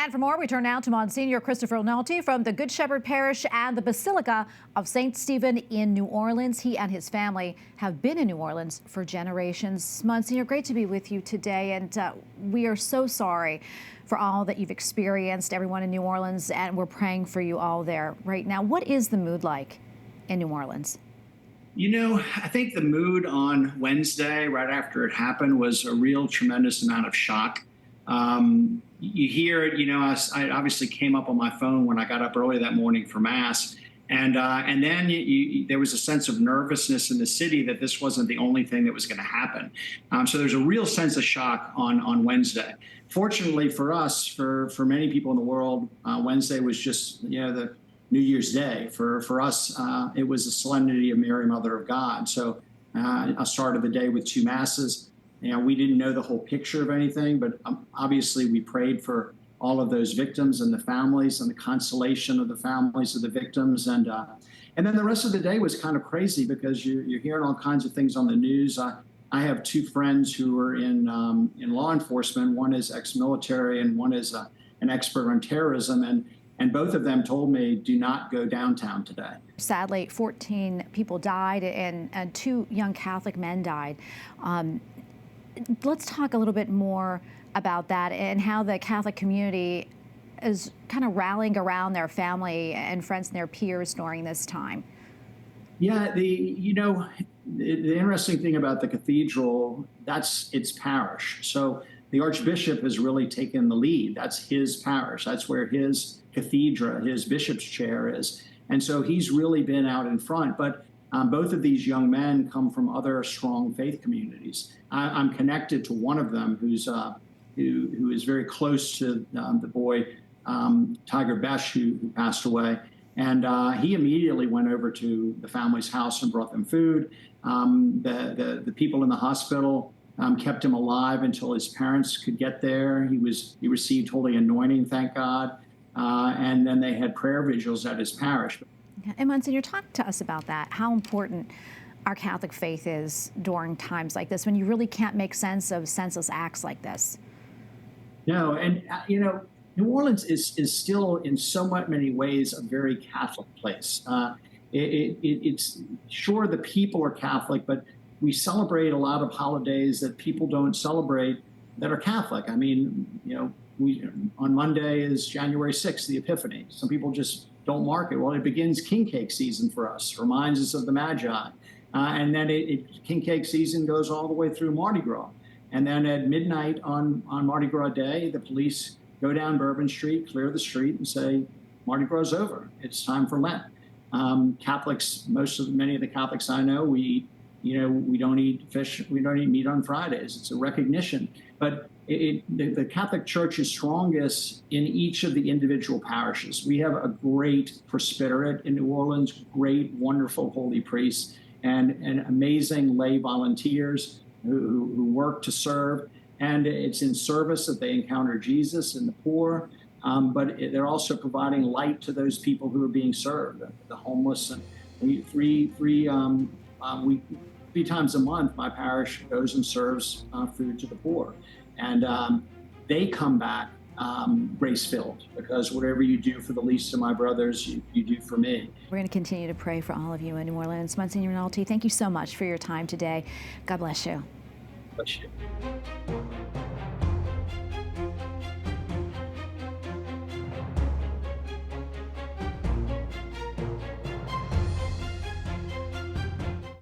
And for more, we turn now to Monsignor Christopher Nalty from the Good Shepherd Parish and the Basilica of Saint Stephen in New Orleans. He and his family have been in New Orleans for generations. Monsignor, great to be with you today, and we are so sorry for all that you've experienced, everyone in New Orleans, and we're praying for you all there right now. What is the mood like in New Orleans? You know, I think the mood on Wednesday, right after it happened, was a real tremendous amount of shock. You hear it, I obviously came up on my phone when I got up early that morning for Mass. And then there was a sense of nervousness in the city that this wasn't the only thing that was going to happen. So there's a real sense of shock on Wednesday. Fortunately for us, for many people in the world, Wednesday was just, the New Year's Day. For us, it was the Solemnity of Mary, Mother of God. So I started the day with 2 Masses. We didn't know the whole picture of anything, but obviously we prayed for all of those victims and the families and the consolation of the families of the victims. And then the rest of the day was kind of crazy because you're hearing all kinds of things on the news. I have 2 friends who are in law enforcement. One is ex-military and one is an expert on terrorism. And both of them told me, do not go downtown today. Sadly, 14 people died and 2 young Catholic men died. Let's talk a little bit more about that and how the Catholic community is kind of rallying around their family and friends and their peers during this time. Yeah, the interesting thing about the cathedral, that's its parish. So the Archbishop has really taken the lead. That's his parish. That's where his cathedra, his bishop's chair is. And so he's really been out in front. But both of these young men come from other strong faith communities. I'm connected to one of them who is very close to the boy, Tiger Besh, who passed away. And he immediately went over to the family's house and brought them food. The people in the hospital kept him alive until his parents could get there. He received holy anointing, thank God. And then they had prayer vigils at his parish. And Monsignor, talk to us about that, how important our Catholic faith is during times like this, when you really can't make sense of senseless acts like this. No, and New Orleans is still in so many ways a very Catholic place. It's sure the people are Catholic, but we celebrate a lot of holidays that people don't celebrate that are Catholic. I mean, on Monday is January 6th, the Epiphany. Some people just don't mark it. Well, it begins king cake season for us, reminds us of the Magi. And then king cake season goes all the way through Mardi Gras. And then at midnight on Mardi Gras Day, the police go down Bourbon Street, clear the street, and say, Mardi Gras is over. It's time for Lent. Catholics, many of the Catholics I know, we don't eat fish, we don't eat meat on Fridays. It's a recognition. But the Catholic Church is strongest in each of the individual parishes. We have a great presbyterate in New Orleans, great, wonderful holy priests, and amazing lay volunteers who work to serve. And it's in service that they encounter Jesus and the poor, but they're also providing light to those people who are being served, the homeless. And three times a month, my parish goes and serves food to the poor. And they come back grace-filled, because whatever you do for the least of my brothers, you do for me. We're going to continue to pray for all of you in New Orleans. Monsignor Nalty, thank you so much for your time today. God bless you. Bless you.